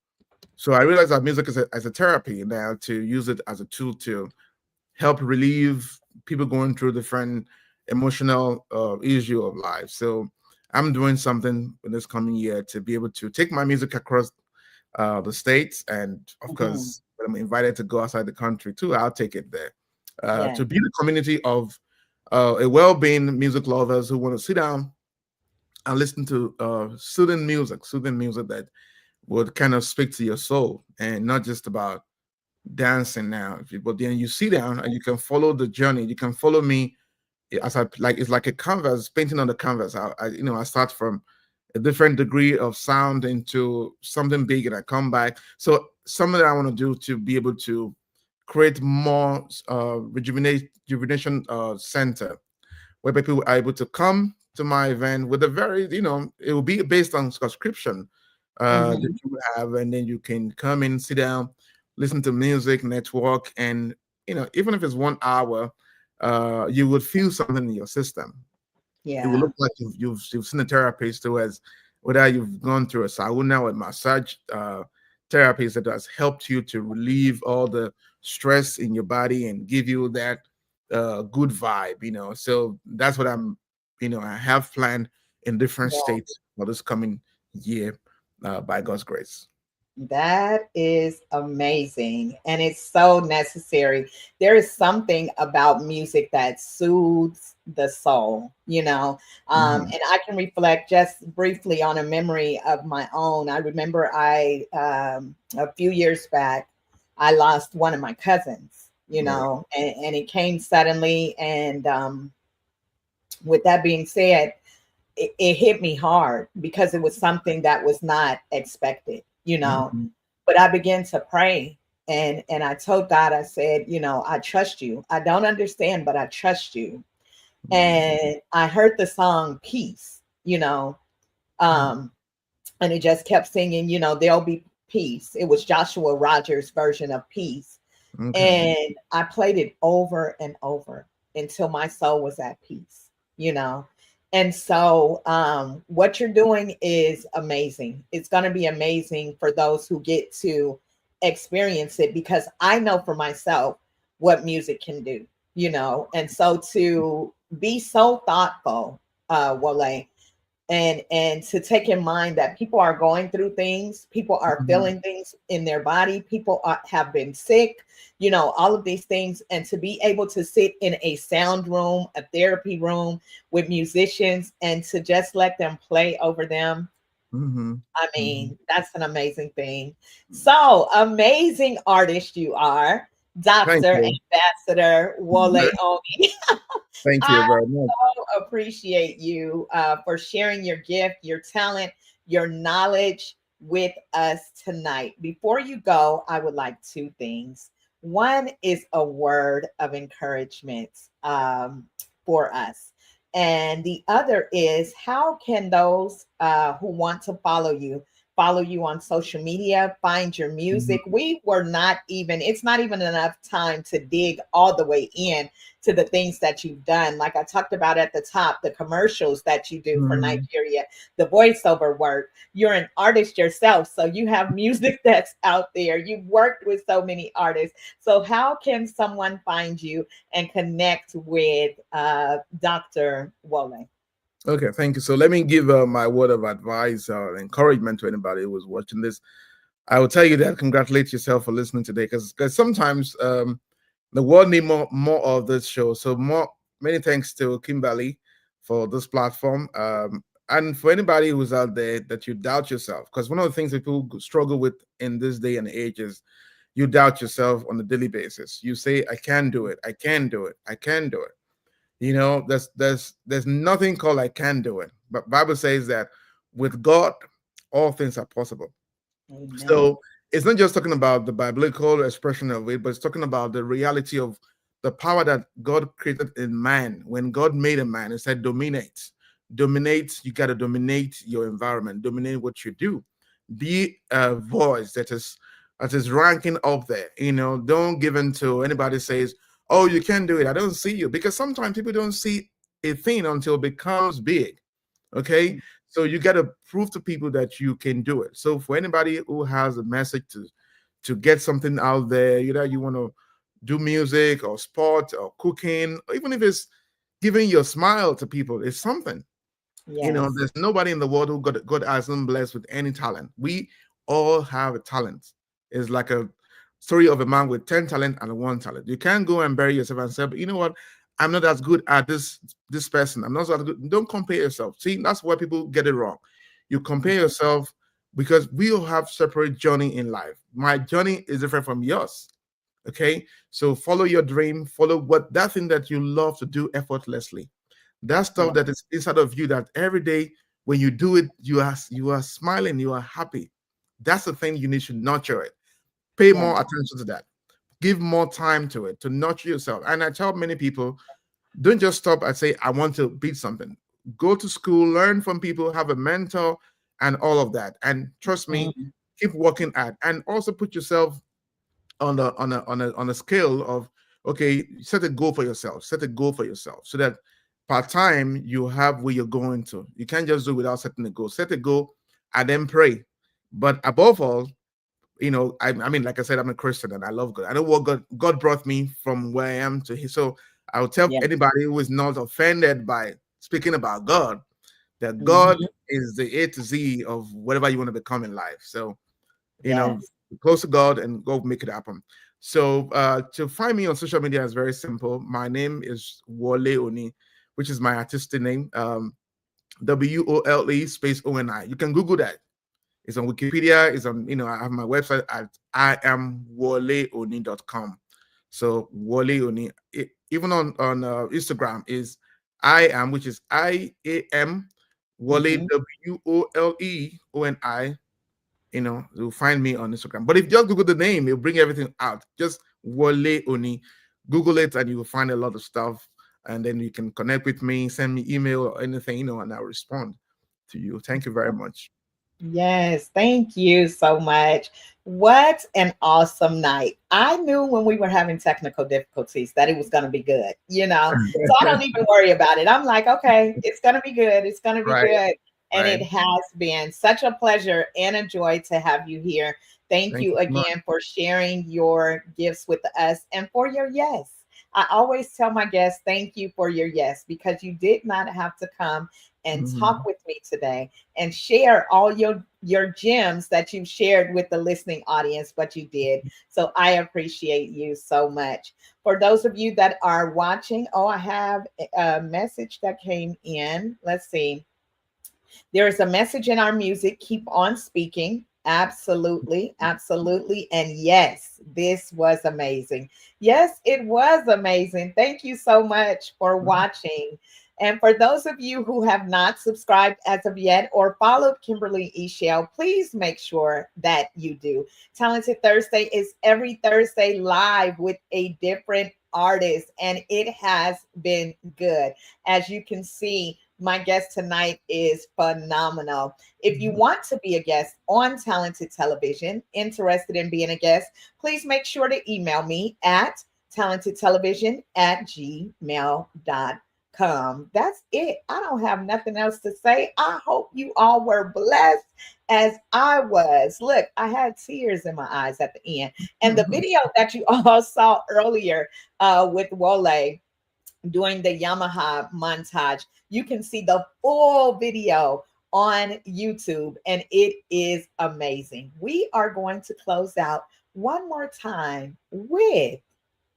So I realize that music is as a therapy now, to use it as a tool to help relieve people going through different emotional issue of life. So I'm doing something in this coming year to be able to take my music across the states, and of Mhm. course, when I'm invited to go outside the country too, I'll take it there Yeah. to be the community of a well-being music lovers who want to sit down and listen to soothing music that would kind of speak to your soul, and not just about dancing now. But then you sit down and you can follow the journey. You can follow me as I like. It's like a canvas, painting on the canvas. I start from a different degree of sound into something big, and I come back. So something that I want to do to be able to create more rejuvenation center where people are able to come to my event with a very, it will be based on subscription that Mhm. you have, and then you can come in, sit down, listen to music, network, and even if it's 1 hour, you would feel something in your system. It will Yeah. look like you've seen a therapist who has, whether you've gone through a sauna or a massage therapist that has helped you to relieve all the stress in your body and give you that good vibe. So that's what I have planned in different states for this coming year, by God's grace. That is amazing. And it's so necessary. There is something about music that soothes the soul, you know. Hmm. And I can reflect just briefly on a memory of my own. I remember a few years back, I lost one of my cousins, Right. and it came suddenly. And with that being said, it hit me hard because it was something that was not expected, Hmm. but I began to pray, and I told God, I said, I trust you. I don't understand, but I trust you. And I heard the song Peace, um, and it just kept singing, there'll be peace. It was Joshua Rogers' version of Peace. Okay. And I played it over and over until my soul was at peace, you know. And so what you're doing is amazing. It's going to be amazing for those who get to experience it, because I know for myself what music can do, And so to be so thoughtful, Wale, and to take in mind that people are going through things, people are Mhm. feeling things in their body, people have been sick, all of these things, and to be able to sit in a sound room, a therapy room with musicians, and to just let them play over them. Mhm. I Mhm. mean, that's an amazing thing. So amazing artist you are, Thank Dr. you. Ambassador Wole Oni. Thank you I very much. appreciate you for sharing your gift, your talent, your knowledge with us tonight. Before you go, I would like two things. One is a word of encouragement for us. And the other is, how can those who want to follow you on social media, find your music? Mhm. It's not even enough time to dig all the way in to the things that you've done. Like I talked about at the top, the commercials that you do for Mhm. Nigeria, the voiceover work. You're an artist yourself, so you have music that's out there. You've worked with so many artists. So, how can someone find you and connect with Dr. Wole? Okay, thank you. So let me give my word of advice or encouragement to anybody who was watching this. I will tell you that congratulate yourself for listening today, because sometimes the world need more of this show. So many thanks to Kimberly for this platform. And for anybody who's out there that you doubt yourself, because one of the things that people struggle with in this day and age is you doubt yourself on a daily basis. You say, I can do it, I can do it, I can do it. There's nothing called I can do it. But Bible says that with God, all things are possible. Amen. So it's not just talking about the biblical expression of it, but it's talking about the reality of the power that God created in man. When God made a man, it said, dominate, dominate. You got to dominate your environment, dominate what you do. Be a voice that is ranking up there. Don't give in to anybody says, "Oh, you can't do it. I don't see you," because sometimes people don't see a thing until it becomes big. Okay, so you got to prove to people that you can do it. So for anybody who has a message to get something out there, either you want to do music or sport or cooking, or even if it's giving your smile to people, it's something. Yes. There's nobody in the world who God hasn't blessed with any talent. We all have a talent. It's like a story of a man with 10 talent and one talent. You can't go and bury yourself and say, but you know what? I'm not as good at this person. I'm not so good. Don't compare yourself. See, that's where people get it wrong. You compare yourself because we all have separate journey in life. My journey is different from yours. Okay. So follow your dream, follow that thing that you love to do effortlessly. That stuff that is inside of you that every day when you do it, you are smiling, you are happy. That's the thing you need to nurture it. Pay more attention to that. Give more time to it to nurture yourself. And I tell many people, don't just stop and say, I want to beat something. Go to school, learn from people, have a mentor, and all of that. And trust me, keep working at, and also put yourself on a scale of, okay, set a goal for yourself. Set a goal for yourself so that part time you have where you're going to. You can't just do it without setting a goal. Set a goal and then pray. But above all, I mean, like I said, I'm a Christian and I love God. I know what God brought me from where I am to His. So I will tell anybody who is not offended by speaking about God that God is the A to Z of whatever you want to become in life. So, close to God and go make it happen. So to find me on social media is very simple. My name is Wole Oni, which is my artistic name. WOLE space ONI. You can Google that. It's on Wikipedia. It's on, I have my website at iamwoleoni.com. So Wole Oni. Even on Instagram is I am, which is IAM Wole WOLEONI. You'll find me on Instagram. But if you just Google the name, it'll bring everything out. Just Wole Oni. Google it and you will find a lot of stuff. And then you can connect with me, send me email or anything, and I'll respond to you. Thank you very much. Yes, thank you so much. What an awesome night. I knew when we were having technical difficulties that it was going to be good, so I don't even worry about it. I'm like, okay, it's going to be good. It's going to be good. And it has been such a pleasure and a joy to have you here. Thank you again for sharing your gifts with us and for your yes. I always tell my guests, thank you for your yes, because you did not have to come and talk with me today and share all your gems that you shared with the listening audience, but you did. So I appreciate you so much. For those of you that are watching, I have a message that came in. Let's see. There is a message in our music. Keep on speaking. Absolutely. Absolutely. And yes, this was amazing. Yes, it was amazing. Thank you so much for watching. And for those of you who have not subscribed as of yet or followed Kimberly Eichelle, please make sure that you do. Talented Thursday is every Thursday live with a different artist, and it has been good. As you can see, my guest tonight is phenomenal. If you want to be a guest on Talented Television, interested in being a guest, please make sure to email me at talentedtelevision@gmail.com. That's it. I don't have nothing else to say. I hope you all were blessed as I was. Look, I had tears in my eyes at the end. And the video that you all saw earlier with Wole during the Yamaha montage, you can see the full video on YouTube, and it is amazing. We are going to close out one more time with,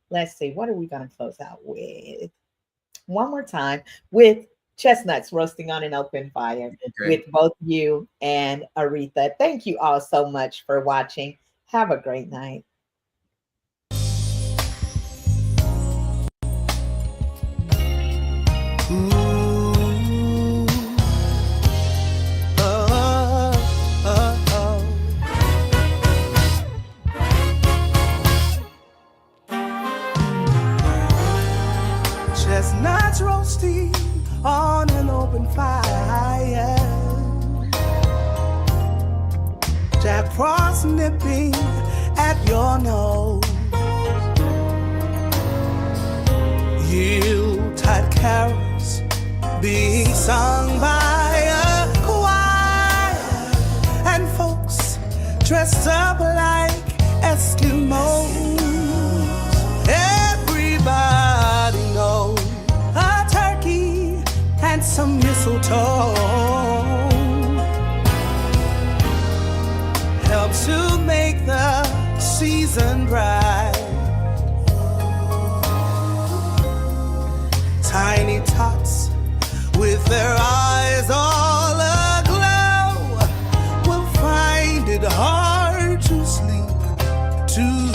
let's see, what are we going to close out with? One more time with chestnuts roasting on an open fire with both you and Aretha. Thank you all so much for watching. Have a great night. Chestnuts roasting on an open fire. frost nipping at your nose. Yuletide carols being sung by a choir, and folks dressed up like Eskimos. Everybody knows a turkey and some mistletoe helps to make the season bright. Tiny tots with their eyes all aglow will find it hard to sleep tonight.